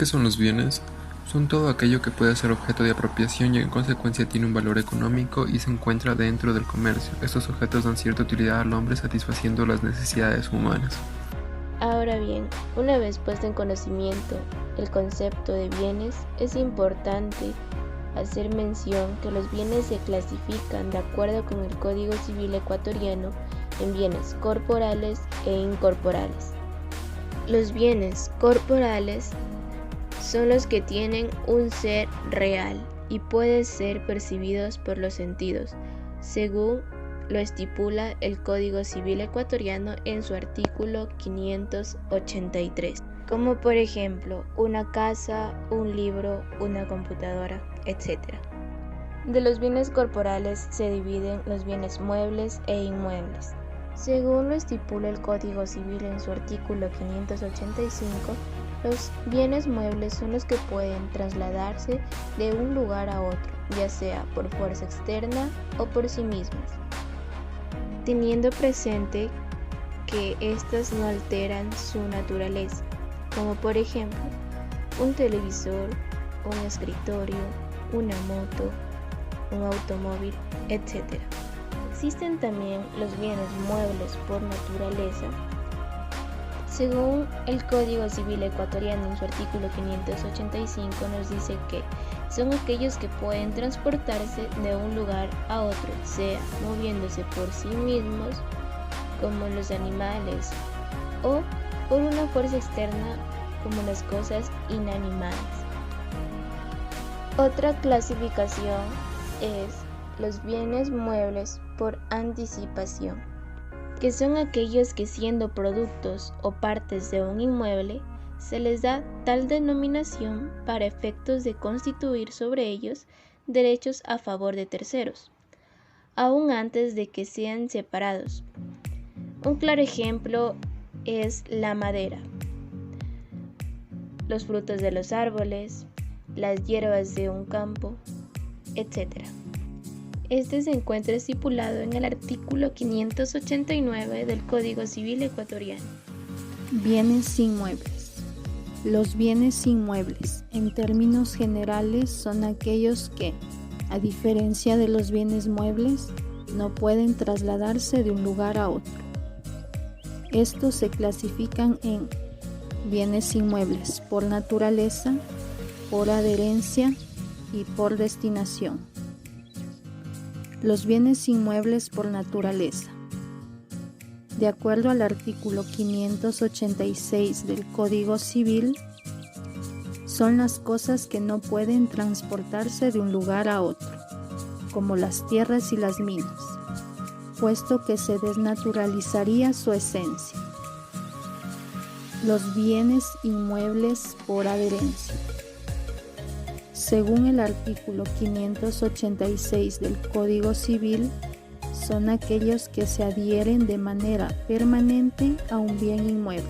¿Qué son los bienes? Son todo aquello que puede ser objeto de apropiación y en consecuencia tiene un valor económico y se encuentra dentro del comercio. Estos objetos dan cierta utilidad al hombre satisfaciendo las necesidades humanas. Ahora bien, una vez puesto en conocimiento el concepto de bienes, es importante hacer mención que los bienes se clasifican de acuerdo con el Código Civil ecuatoriano en bienes corporales e incorporales. Los bienes corporales son los que tienen un ser real y pueden ser percibidos por los sentidos, según lo estipula el Código Civil ecuatoriano en su artículo 583, como por ejemplo una casa, un libro, una computadora, etc. De los bienes corporales se dividen los bienes muebles e inmuebles. Según lo estipula el Código Civil en su artículo 585, los bienes muebles son los que pueden trasladarse de un lugar a otro, ya sea por fuerza externa o por sí mismas, teniendo presente que éstas no alteran su naturaleza, como por ejemplo un televisor, un escritorio, una moto, un automóvil, etc. Existen también los bienes muebles por naturaleza. Según el Código Civil ecuatoriano en su artículo 585 nos dice que son aquellos que pueden transportarse de un lugar a otro, sea moviéndose por sí mismos, como los animales, o por una fuerza externa, como las cosas inanimadas. Otra clasificación es los bienes muebles por anticipación, que son aquellos que siendo productos o partes de un inmueble, se les da tal denominación para efectos de constituir sobre ellos derechos a favor de terceros, aún antes de que sean separados. Un claro ejemplo es la madera, los frutos de los árboles, las hierbas de un campo, etc. Este se encuentra estipulado en el artículo 589 del Código Civil ecuatoriano. Bienes inmuebles. Los bienes inmuebles, en términos generales, son aquellos que, a diferencia de los bienes muebles, no pueden trasladarse de un lugar a otro. Estos se clasifican en bienes inmuebles por naturaleza, por adherencia y por destinación. Los bienes inmuebles por naturaleza. De acuerdo al artículo 586 del Código Civil, son las cosas que no pueden transportarse de un lugar a otro, como las tierras y las minas, puesto que se desnaturalizaría su esencia. Los bienes inmuebles por adherencia. Según el artículo 586 del Código Civil, son aquellos que se adhieren de manera permanente a un bien inmueble,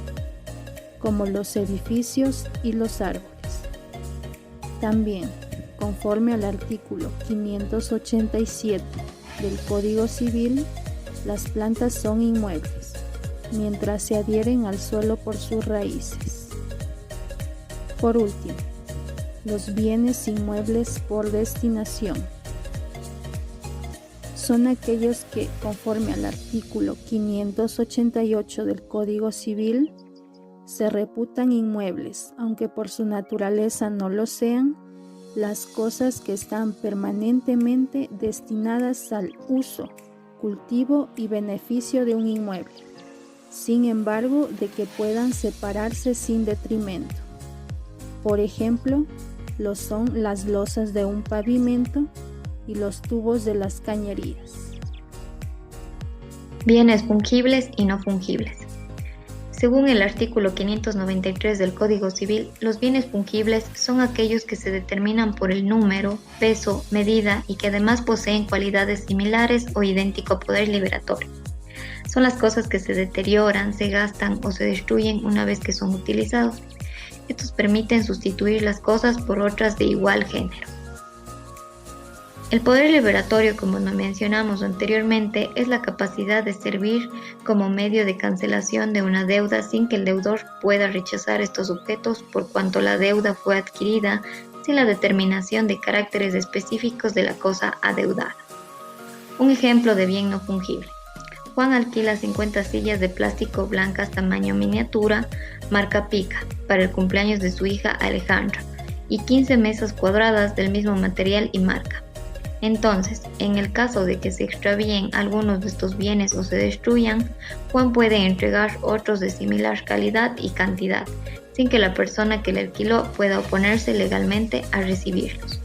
como los edificios y los árboles. También, conforme al artículo 587 del Código Civil, las plantas son inmuebles, mientras se adhieren al suelo por sus raíces. Por último, los bienes inmuebles por destinación. Son aquellos que, conforme al artículo 588 del Código Civil, se reputan inmuebles, aunque por su naturaleza no lo sean, las cosas que están permanentemente destinadas al uso, cultivo y beneficio de un inmueble, sin embargo, de que puedan separarse sin detrimento. Por ejemplo, lo son las losas de un pavimento y los tubos de las cañerías. Bienes fungibles y no fungibles. Según el artículo 593 del Código Civil, los bienes fungibles son aquellos que se determinan por el número, peso, medida y que además poseen cualidades similares o idéntico poder liberatorio. Son las cosas que se deterioran, se gastan o se destruyen una vez que son utilizados. Estos permiten sustituir las cosas por otras de igual género. El poder liberatorio, como nos mencionamos anteriormente, es la capacidad de servir como medio de cancelación de una deuda sin que el deudor pueda rechazar estos objetos por cuanto la deuda fue adquirida sin la determinación de caracteres específicos de la cosa adeudada. Un ejemplo de bien no fungible. Juan alquila 50 sillas de plástico blancas tamaño miniatura, marca Pica, para el cumpleaños de su hija Alejandra, y 15 mesas cuadradas del mismo material y marca. Entonces, en el caso de que se extravíen algunos de estos bienes o se destruyan, Juan puede entregar otros de similar calidad y cantidad, sin que la persona que le alquiló pueda oponerse legalmente a recibirlos.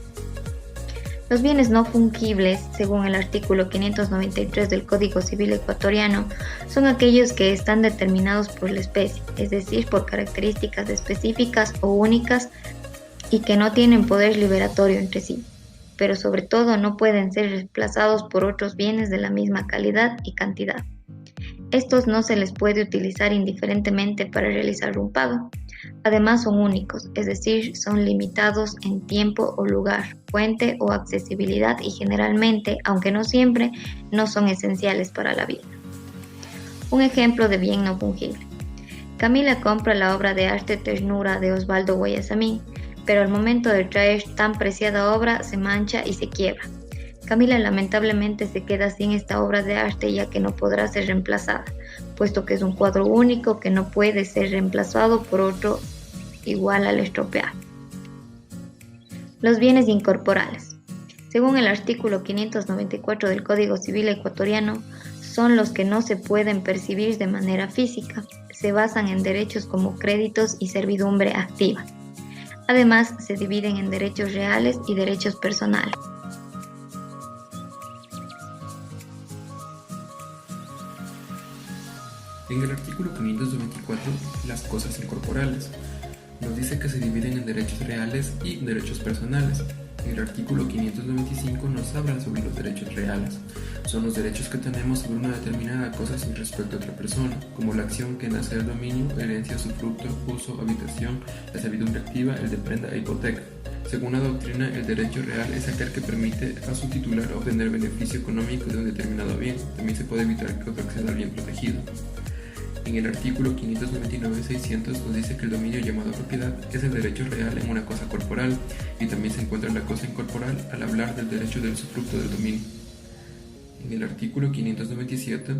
Los bienes no fungibles, según el artículo 593 del Código Civil ecuatoriano, son aquellos que están determinados por la especie, es decir, por características específicas o únicas y que no tienen poder liberatorio entre sí, pero sobre todo no pueden ser reemplazados por otros bienes de la misma calidad y cantidad. Estos no se les puede utilizar indiferentemente para realizar un pago. Además son únicos, es decir, son limitados en tiempo o lugar, fuente o accesibilidad y generalmente, aunque no siempre, no son esenciales para la vida. Un ejemplo de bien no fungible. Camila compra la obra de arte Ternura de Osvaldo Guayasamín, pero al momento de traer tan preciada obra se mancha y se quiebra. Camila lamentablemente se queda sin esta obra de arte ya que no podrá ser reemplazada, puesto que es un cuadro único que no puede ser reemplazado por otro igual al estropear. Los bienes incorporales. Según el artículo 594 del Código Civil ecuatoriano, son los que no se pueden percibir de manera física, se basan en derechos como créditos y servidumbre activa. Además, se dividen en derechos reales y derechos personales. En el artículo 594, las cosas incorporales, nos dice que se dividen en derechos reales y derechos personales. En el artículo 595 nos habla sobre los derechos reales. Son los derechos que tenemos sobre una determinada cosa sin respecto a otra persona, como la acción que nace del dominio, herencia, usufructo, uso, habitación, la servidumbre activa, el de prenda e hipoteca. Según la doctrina, el derecho real es aquel que permite a su titular obtener beneficio económico de un determinado bien. También se puede evitar que otro acceda al bien protegido. En el artículo 599-600 nos dice que el dominio llamado propiedad es el derecho real en una cosa corporal, y también se encuentra la cosa incorporal al hablar del derecho del usufructo del dominio. En el artículo 597,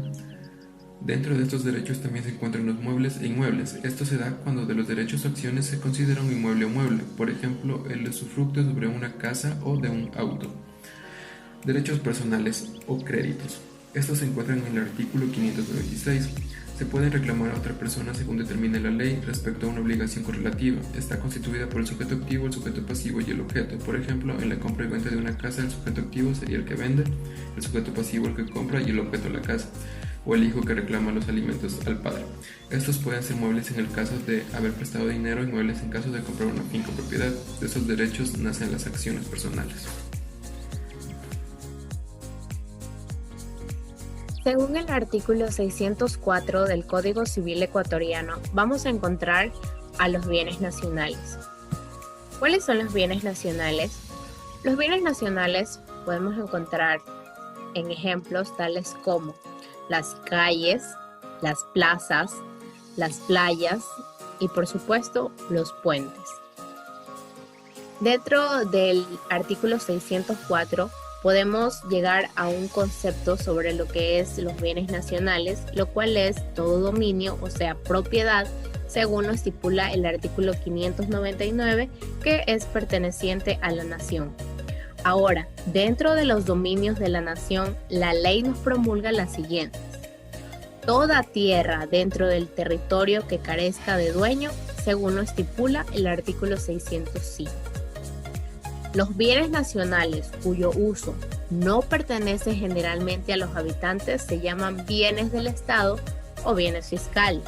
dentro de estos derechos también se encuentran los muebles e inmuebles. Esto se da cuando de los derechos o acciones se considera un inmueble o mueble, por ejemplo, el usufructo sobre una casa o de un auto. Derechos personales o créditos. Estos se encuentran en el artículo 596. Se pueden reclamar a otra persona según determine la ley respecto a una obligación correlativa. Está constituida por el sujeto activo, el sujeto pasivo y el objeto. Por ejemplo, en la compra y venta de una casa, el sujeto activo sería el que vende, el sujeto pasivo el que compra y el objeto la casa, o el hijo que reclama los alimentos al padre. Estos pueden ser muebles en el caso de haber prestado dinero y muebles en caso de comprar una finca o propiedad. De esos derechos nacen las acciones personales. Según el artículo 604 del Código Civil ecuatoriano, vamos a encontrar a los bienes nacionales. ¿Cuáles son los bienes nacionales? Los bienes nacionales podemos encontrar en ejemplos tales como las calles, las plazas, las playas y por supuesto los puentes. Dentro del artículo 604 podemos llegar a un concepto sobre lo que es los bienes nacionales, lo cual es todo dominio, o sea, propiedad, según lo estipula el artículo 599, que es perteneciente a la nación. Ahora, dentro de los dominios de la nación, la ley nos promulga las siguientes. Toda tierra dentro del territorio que carezca de dueño, según lo estipula el artículo 605. Los bienes nacionales cuyo uso no pertenece generalmente a los habitantes se llaman bienes del Estado o bienes fiscales.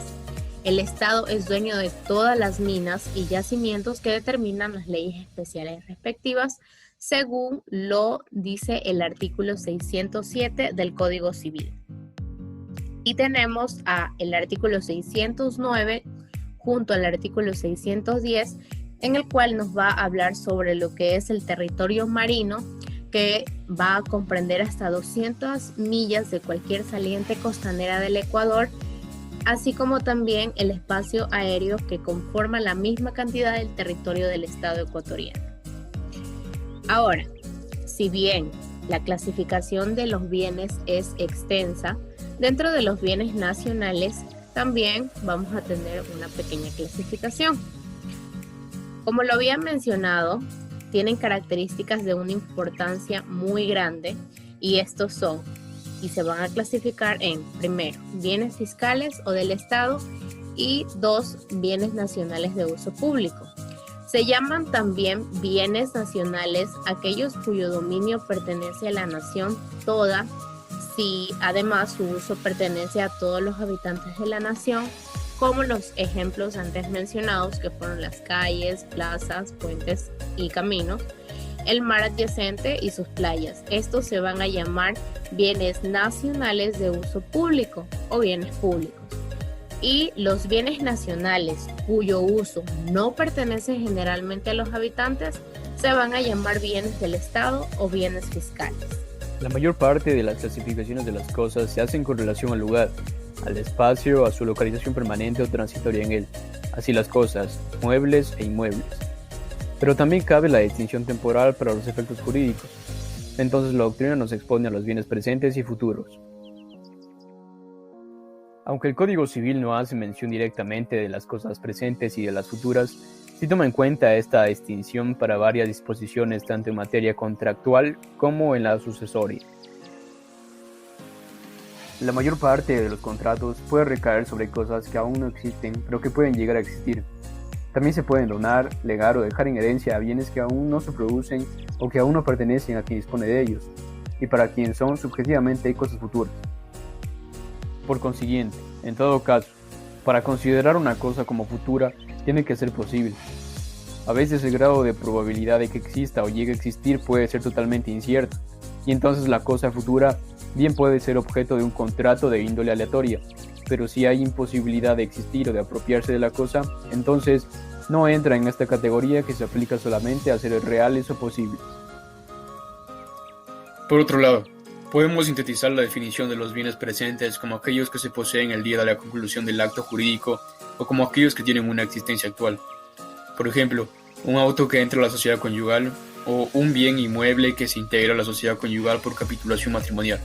El Estado es dueño de todas las minas y yacimientos que determinan las leyes especiales respectivas, según lo dice el artículo 607 del Código Civil. Y tenemos el artículo 609 junto al artículo 610, en el cual nos va a hablar sobre lo que es el territorio marino, que va a comprender hasta 200 millas de cualquier saliente costanera del Ecuador, así como también el espacio aéreo que conforma la misma cantidad del territorio del Estado ecuatoriano. Ahora, si bien la clasificación de los bienes es extensa, dentro de los bienes nacionales también vamos a tener una pequeña clasificación. Como lo había mencionado, tienen características de una importancia muy grande y estos son, y se van a clasificar en, primero, bienes fiscales o del Estado y 2, bienes nacionales de uso público. Se llaman también bienes nacionales aquellos cuyo dominio pertenece a la nación toda, si además su uso pertenece a todos los habitantes de la nación, como los ejemplos antes mencionados que fueron las calles, plazas, puentes y caminos, el mar adyacente y sus playas. Estos se van a llamar bienes nacionales de uso público o bienes públicos. Y los bienes nacionales cuyo uso no pertenece generalmente a los habitantes se van a llamar bienes del Estado o bienes fiscales. La mayor parte de las clasificaciones de las cosas se hacen con relación al lugar, al espacio, a su localización permanente o transitoria en él, así las cosas, muebles e inmuebles. Pero también cabe la distinción temporal para los efectos jurídicos. Entonces la doctrina nos expone a los bienes presentes y futuros. Aunque el Código Civil no hace mención directamente de las cosas presentes y de las futuras, sí toma en cuenta esta distinción para varias disposiciones tanto en materia contractual como en la sucesoria. La mayor parte de los contratos puede recaer sobre cosas que aún no existen, pero que pueden llegar a existir. También se pueden donar, legar o dejar en herencia a bienes que aún no se producen o que aún no pertenecen a quien dispone de ellos, y para quien son subjetivamente cosas futuras. Por consiguiente, en todo caso, para considerar una cosa como futura, tiene que ser posible. A veces el grado de probabilidad de que exista o llegue a existir puede ser totalmente incierto, y entonces la cosa futura bien puede ser objeto de un contrato de índole aleatoria, pero si hay imposibilidad de existir o de apropiarse de la cosa, entonces no entra en esta categoría que se aplica solamente a seres reales o posibles. Por otro lado, podemos sintetizar la definición de los bienes presentes como aquellos que se poseen el día de la conclusión del acto jurídico o como aquellos que tienen una existencia actual. Por ejemplo, un auto que entra a la sociedad conyugal o un bien inmueble que se integra a la sociedad conyugal por capitulación matrimonial.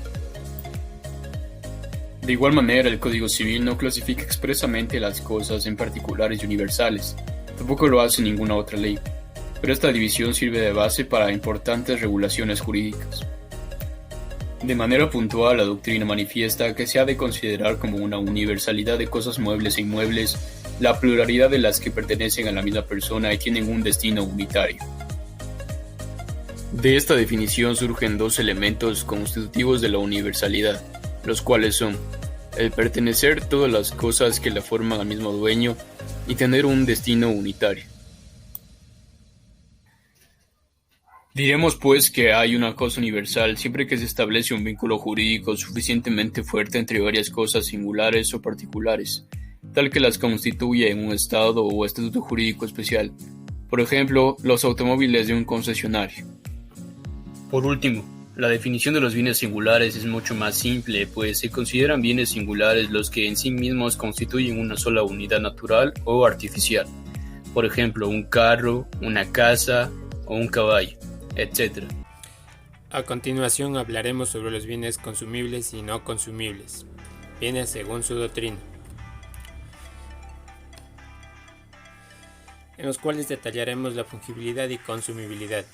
De igual manera, el Código Civil no clasifica expresamente las cosas en particulares y universales, tampoco lo hace ninguna otra ley, pero esta división sirve de base para importantes regulaciones jurídicas. De manera puntual, la doctrina manifiesta que se ha de considerar como una universalidad de cosas muebles e inmuebles la pluralidad de las que pertenecen a la misma persona y tienen un destino unitario. De esta definición surgen dos elementos constitutivos de la universalidad, los cuales son el pertenecer todas las cosas que la forman al mismo dueño y tener un destino unitario. Diremos pues que hay una cosa universal siempre que se establece un vínculo jurídico suficientemente fuerte entre varias cosas singulares o particulares, tal que las constituye en un estado o estatuto jurídico especial, por ejemplo, los automóviles de un concesionario. Por último, la definición de los bienes singulares es mucho más simple, pues se consideran bienes singulares los que en sí mismos constituyen una sola unidad natural o artificial, por ejemplo, un carro, una casa o un caballo, etc. A continuación hablaremos sobre los bienes consumibles y no consumibles, bienes según su doctrina, en los cuales detallaremos la fungibilidad y consumibilidad,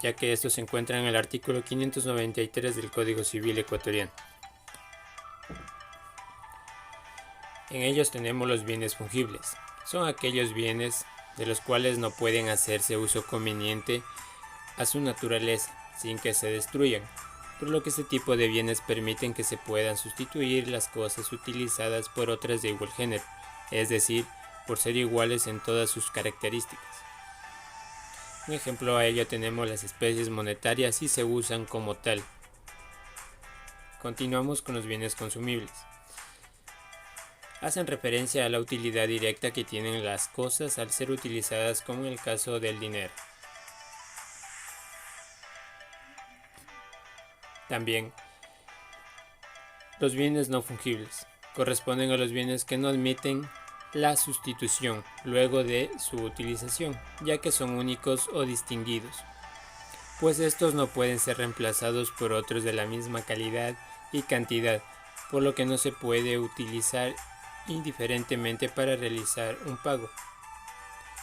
ya que estos se encuentran en el artículo 593 del Código Civil ecuatoriano. En ellos tenemos los bienes fungibles. Son aquellos bienes de los cuales no pueden hacerse uso conveniente a su naturaleza sin que se destruyan, por lo que este tipo de bienes permiten que se puedan sustituir las cosas utilizadas por otras de igual género, es decir, por ser iguales en todas sus características. Un ejemplo a ello tenemos las especies monetarias y se usan como tal. Continuamos con los bienes consumibles. Hacen referencia a la utilidad directa que tienen las cosas al ser utilizadas, como en el caso del dinero. También, los bienes no fungibles corresponden a los bienes que no admiten la sustitución luego de su utilización, ya que son únicos o distinguidos, pues estos no pueden ser reemplazados por otros de la misma calidad y cantidad, por lo que no se puede utilizar indiferentemente para realizar un pago.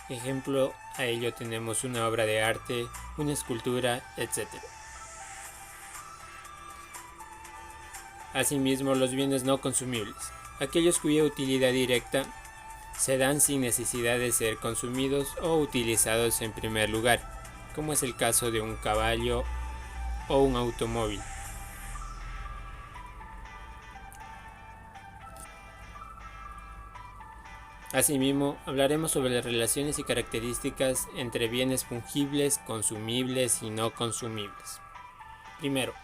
Ejemplo a ello tenemos una obra de arte, una escultura, etc. Asimismo, los bienes no consumibles, aquellos cuya utilidad directa se dan sin necesidad de ser consumidos o utilizados en primer lugar, como es el caso de un caballo o un automóvil. Asimismo, hablaremos sobre las relaciones y características entre bienes fungibles, consumibles y no consumibles. Primero,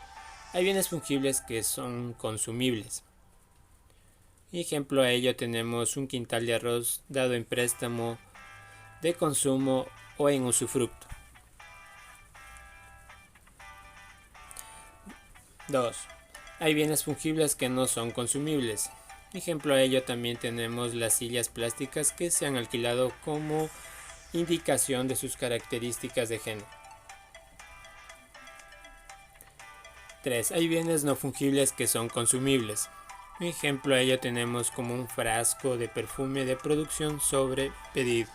hay bienes fungibles que son consumibles. Ejemplo a ello tenemos un quintal de arroz dado en préstamo, de consumo o en usufructo. 2. Hay bienes fungibles que no son consumibles. Ejemplo a ello también tenemos las sillas plásticas que se han alquilado como indicación de sus características de género. 3. Hay bienes no fungibles que son consumibles. Ejemplo a ello tenemos como un frasco de perfume de producción sobre pedido.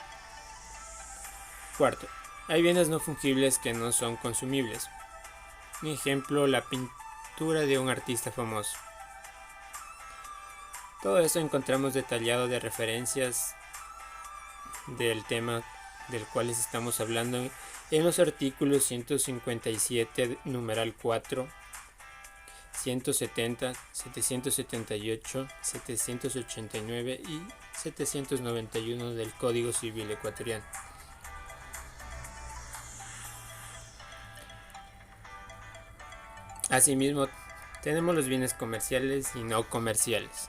4. Hay bienes no fungibles que no son consumibles. Ejemplo, la pintura de un artista famoso. Todo esto encontramos detallado de referencias del tema del cual estamos hablando en los artículos 157, numeral 4, 170, 778, 789 y 791 del Código Civil ecuatoriano. Asimismo, tenemos los bienes comerciales y no comerciales.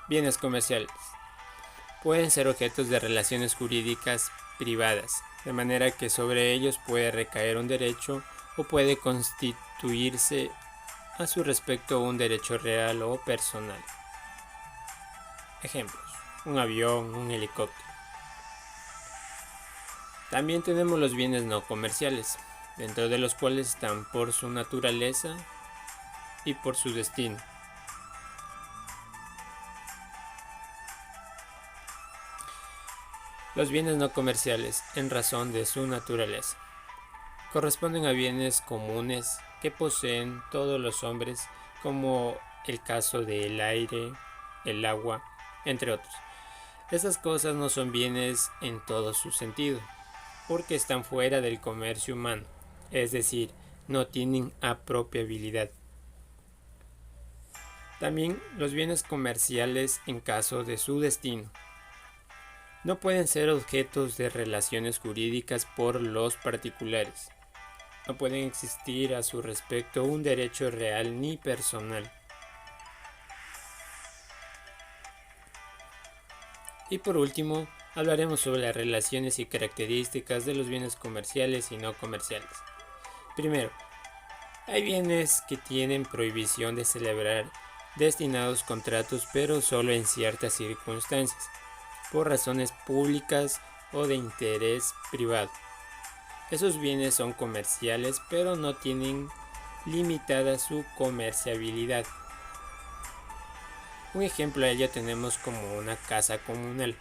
Bienes comerciales pueden ser objetos de relaciones jurídicas privadas, de manera que sobre ellos puede recaer un derecho o puede constituirse a su respecto un derecho real o personal. Ejemplos: un avión, un helicóptero. También tenemos los bienes no comerciales, dentro de los cuales están por su naturaleza y por su destino. Los bienes no comerciales, en razón de su naturaleza, corresponden a bienes comunes que poseen todos los hombres, como el caso del aire, el agua, entre otros. Estas cosas no son bienes en todo su sentido, porque están fuera del comercio humano, es decir, no tienen apropiabilidad. También los bienes comerciales, en caso de su destino, no pueden ser objetos de relaciones jurídicas por los particulares. No pueden existir a su respecto un derecho real ni personal. Y por último, hablaremos sobre las relaciones y características de los bienes comerciales y no comerciales. Primero, hay bienes que tienen prohibición de celebrar destinados contratos, pero solo en ciertas circunstancias, por razones públicas o de interés privado. Esos bienes son comerciales, pero no tienen limitada su comerciabilidad. Un ejemplo a ello tenemos como una casa comunal.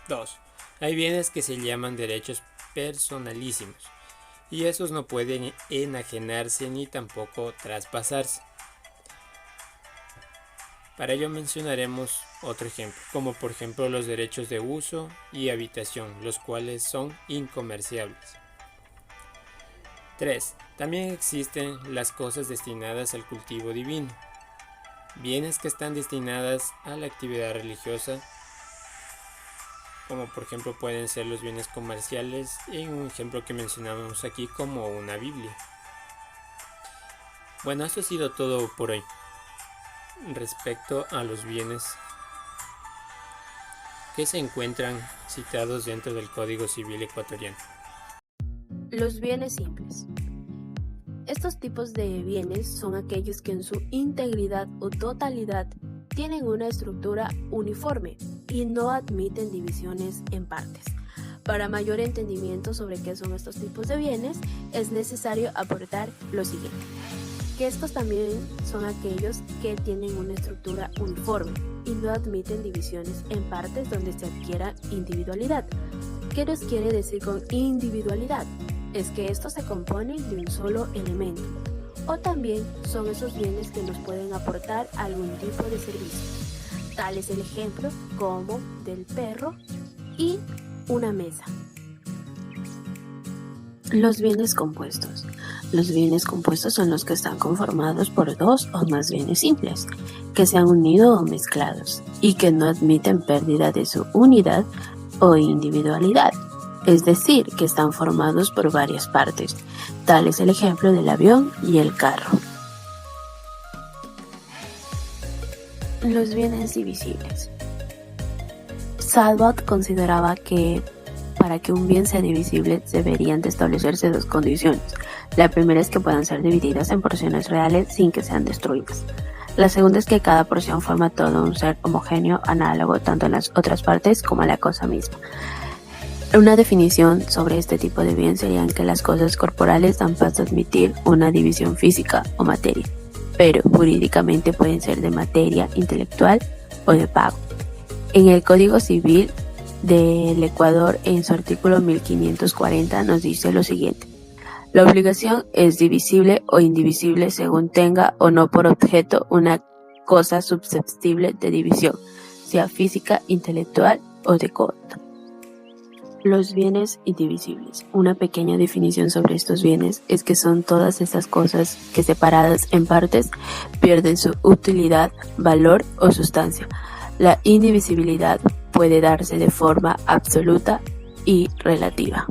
2. Hay bienes que se llaman derechos personalísimos, y esos no pueden enajenarse ni tampoco traspasarse. Para ello mencionaremos otro ejemplo, como por ejemplo los derechos de uso y habitación, los cuales son incomerciables. 3. También existen las cosas destinadas al cultivo divino, bienes que están destinadas a la actividad religiosa, como por ejemplo pueden ser los bienes comerciales, en un ejemplo que mencionamos aquí como una Biblia. Bueno, esto ha sido todo por hoy respecto a los bienes que se encuentran citados dentro del Código Civil ecuatoriano. Los bienes simples. Estos tipos de bienes son aquellos que en su integridad o totalidad tienen una estructura uniforme y no admiten divisiones en partes. Para mayor entendimiento sobre qué son estos tipos de bienes, es necesario aportar lo siguiente, que estos también son aquellos que tienen una estructura uniforme y no admiten divisiones en partes donde se adquiera individualidad. ¿Qué nos quiere decir con individualidad? Es que estos se componen de un solo elemento, o también son esos bienes que nos pueden aportar algún tipo de servicio. Tal es el ejemplo como del perro y una mesa. Los bienes compuestos. Los bienes compuestos son los que están conformados por dos o más bienes simples, que se han unido o mezclados, y que no admiten pérdida de su unidad o individualidad, es decir, que están formados por varias partes. Tal es el ejemplo del avión y el carro. Los bienes divisibles. Salvat consideraba que para que un bien sea divisible deberían de establecerse dos condiciones. La primera es que puedan ser divididas en porciones reales sin que sean destruidas. La segunda es que cada porción forma todo un ser homogéneo, análogo tanto en las otras partes como a la cosa misma. Una definición sobre este tipo de bien sería que las cosas corporales dan paso a admitir una división física o materia, pero jurídicamente pueden ser de materia intelectual o de pago. En el Código Civil del Ecuador, en su artículo 1540, nos dice lo siguiente: la obligación es divisible o indivisible según tenga o no por objeto una cosa susceptible de división, sea física, intelectual o de coto. Los bienes indivisibles. Una pequeña definición sobre estos bienes es que son todas esas cosas que separadas en partes pierden su utilidad, valor o sustancia. La indivisibilidad puede darse de forma absoluta y relativa.